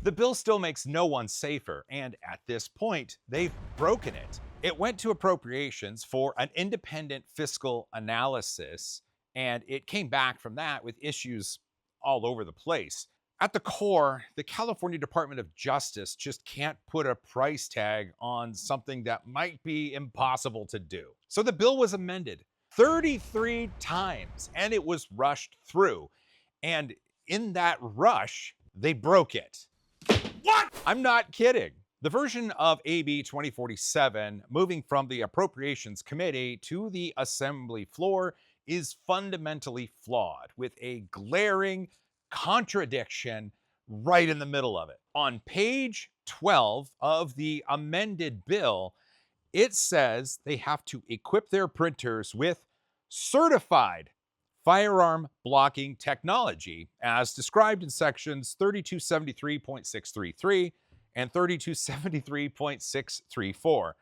The bill still makes no one safer, and at this point, they've broken it. It went to appropriations for an independent fiscal analysis, and it came back from that with issues all over the place. At the core, the California Department of Justice just can't put a price tag on something that might be impossible to do. So the bill was amended 33 times, and it was rushed through. And in that rush, they broke it. What? I'm not kidding. The version of AB 2047 moving from the Appropriations Committee to the Assembly floor is fundamentally flawed, with a glaring contradiction right in the middle of it. On page 12 of the amended bill, it says they have to equip their printers with certified firearm blocking technology, as described in sections 3273.633 and 3273.634.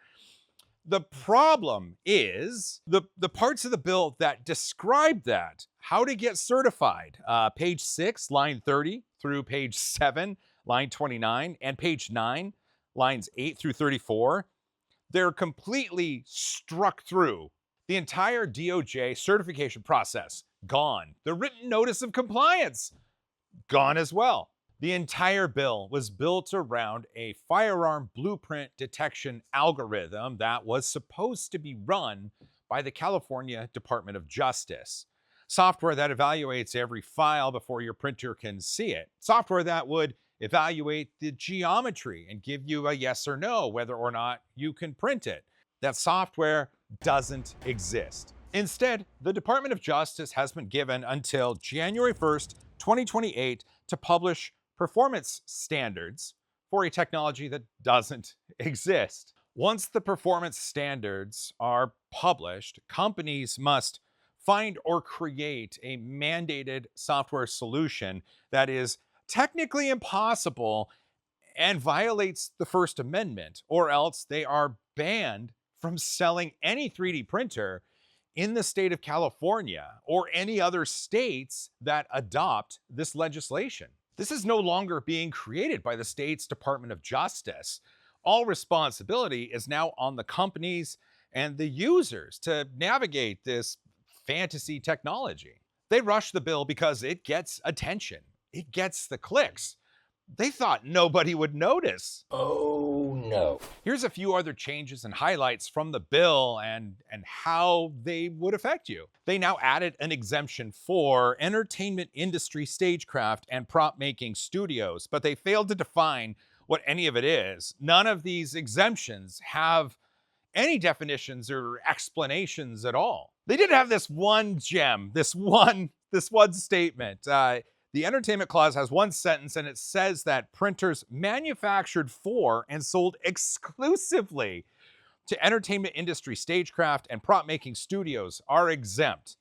The problem is the parts of the bill that describe that, how to get certified, page 6, line 30 through page 7, line 29, and page 9, lines 8 through 34, they're completely struck through. The entire DOJ certification process, gone. The written notice of compliance, gone as well. The entire bill was built around a firearm blueprint detection algorithm that was supposed to be run by the California Department of Justice. Software that evaluates every file before your printer can see it. Software that would evaluate the geometry and give you a yes or no whether or not you can print it. That software doesn't exist. Instead, the Department of Justice has been given until January 1st, 2028 to publish performance standards for a technology that doesn't exist. Once the performance standards are published, companies must find or create a mandated software solution that is technically impossible and violates the First Amendment, or else they are banned from selling any 3D printer in the state of California or any other states that adopt this legislation. This is no longer being created by the state's Department of Justice. All responsibility is now on the companies and the users to navigate this fantasy technology. They rush the bill because it gets attention. It gets the clicks. They thought nobody would notice. Oh no. Here's a few other changes and highlights from the bill and how they would affect you. They now added an exemption for entertainment industry stagecraft and prop making studios, but they failed to define what any of it is. None of these exemptions have any definitions or explanations at all. They did have this one gem, this one statement. The entertainment clause has one sentence, and it says that printers manufactured for and sold exclusively to entertainment industry stagecraft and prop making studios are exempt.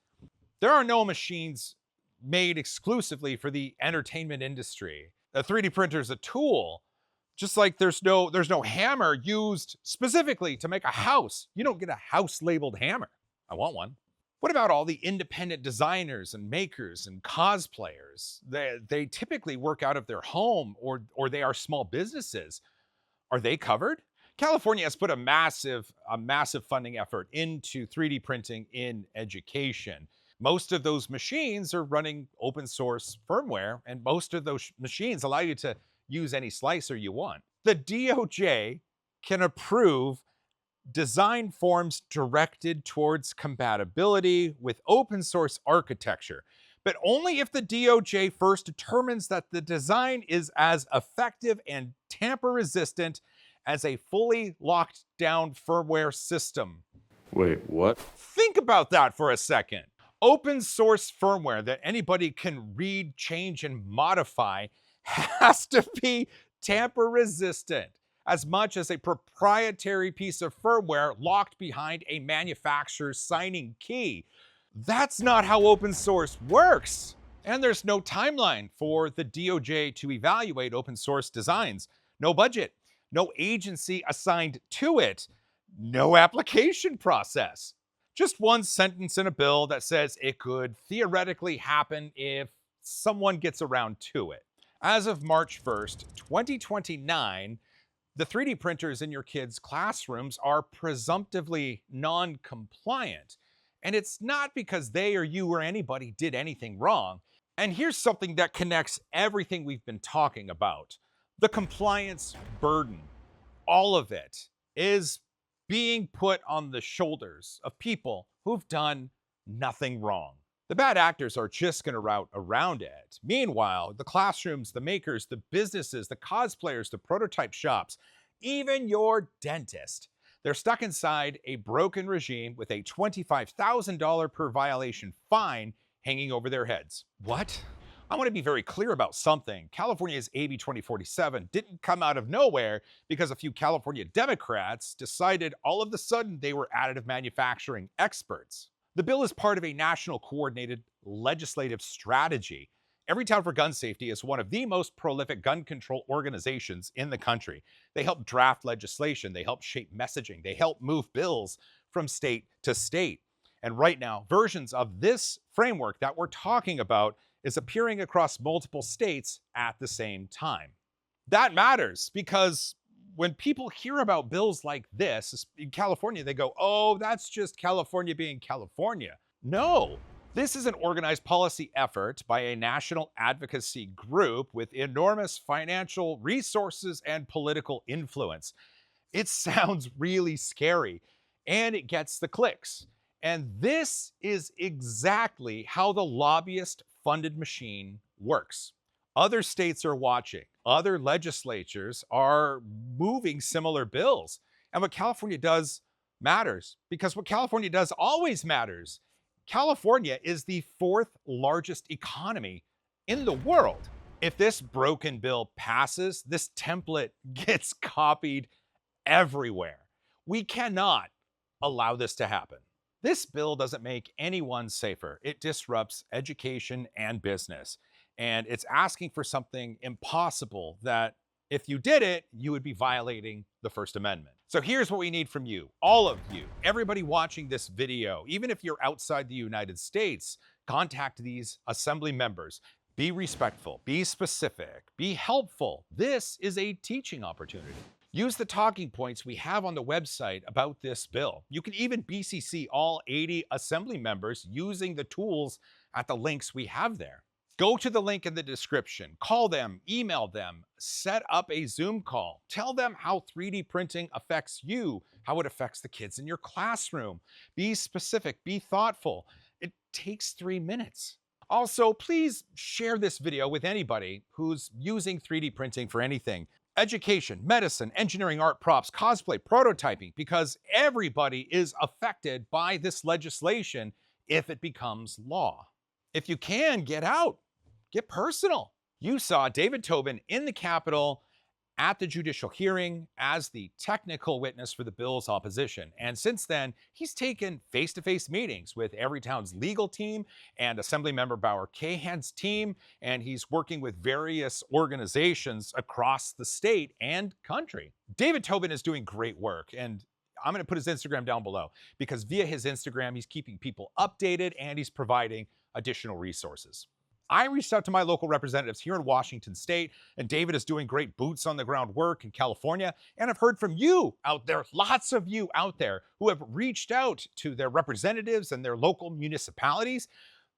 There are no machines made exclusively for the entertainment industry. A 3D printer is a tool, just like there's no hammer used specifically to make a house. You don't get a house labeled hammer. I want one. What about all the independent designers and makers and cosplayers? They typically work out of their home or they are small businesses. Are they covered? California has put a massive funding effort into 3D printing in education. Most of those machines are running open source firmware, and most of those machines allow you to use any slicer you want. The DOJ can approve design forms directed towards compatibility with open source architecture, but only if the DOJ first determines that the design is as effective and tamper resistant as a fully locked down firmware system. Wait, what? Think about that for a second. Open source firmware that anybody can read, change, and modify has to be tamper resistant as much as a proprietary piece of firmware locked behind a manufacturer's signing key. That's not how open source works. And there's no timeline for the DOJ to evaluate open source designs. No budget, no agency assigned to it, no application process. Just one sentence in a bill that says it could theoretically happen if someone gets around to it. As of March 1st, 2029, the 3D printers in your kids' classrooms are presumptively non-compliant. And it's not because they or you or anybody did anything wrong. And here's something that connects everything we've been talking about. The compliance burden, all of it, is being put on the shoulders of people who've done nothing wrong. The bad actors are just going to route around it. Meanwhile, the classrooms, the makers, the businesses, the cosplayers, the prototype shops, even your dentist, they're stuck inside a broken regime with a $25,000 per violation fine hanging over their heads. What? I want to be very clear about something. California's AB 2047 didn't come out of nowhere because a few California Democrats decided all of a sudden they were additive manufacturing experts. The bill is part of a national coordinated legislative strategy. Everytown for Gun Safety is one of the most prolific gun control organizations in the country. They help draft legislation, they help shape messaging, they help move bills from state to state. And right now, versions of this framework that we're talking about is appearing across multiple states at the same time. That matters because when people hear about bills like this in California, they go, oh, that's just California being California. No, this is an organized policy effort by a national advocacy group with enormous financial resources and political influence. It sounds really scary, and it gets the clicks. And this is exactly how the lobbyist-funded machine works. Other states are watching. Other legislatures are moving similar bills. And what California does matters, because what California does always matters. California is the fourth largest economy in the world. If this broken bill passes, this template gets copied everywhere. We cannot allow this to happen. This bill doesn't make anyone safer. It disrupts education and business. And it's asking for something impossible that if you did it, you would be violating the First Amendment. So here's what we need from you, all of you, everybody watching this video, even if you're outside the United States, contact these assembly members. Be respectful, be specific, be helpful. This is a teaching opportunity. Use the talking points we have on the website about this bill. You can even BCC all 80 assembly members using the tools at the links we have there. Go to the link in the description, call them, email them, set up a Zoom call. Tell them how 3D printing affects you, how it affects the kids in your classroom. Be specific, be thoughtful. It takes 3 minutes. Also, please share this video with anybody who's using 3D printing for anything. Education, medicine, engineering, art, props, cosplay, prototyping, because everybody is affected by this legislation if it becomes law. If you can, get out, get personal. You saw David Tobin in the Capitol at the judicial hearing as the technical witness for the bill's opposition. And since then, he's taken face-to-face meetings with Everytown's legal team and Assemblymember Bauer Cahan's team, and he's working with various organizations across the state and country. David Tobin is doing great work, and I'm going to put his Instagram down below because via his Instagram, he's keeping people updated and he's providing additional resources. I reached out to my local representatives here in Washington State, and David is doing great boots on the ground work in California. And I've heard from you out there, lots of you out there who have reached out to their representatives and their local municipalities.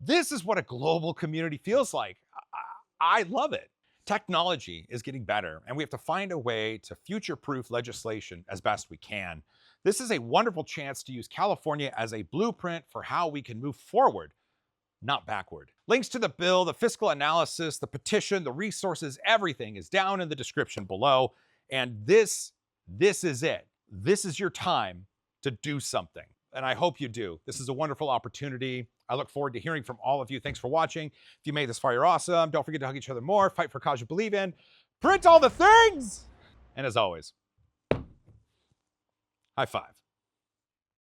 This is what a global community feels like. I love it. Technology is getting better, and we have to find a way to future-proof legislation as best we can. This is a wonderful chance to use California as a blueprint for how we can move forward, not backward. Links to the bill, the fiscal analysis, the petition, the resources, everything is down in the description below. And this is it. This is your time to do something. And I hope you do. This is a wonderful opportunity. I look forward to hearing from all of you. Thanks for watching. If you made this fire awesome, don't forget to hug each other more, fight for a cause you believe in, print all the things. And as always, high five.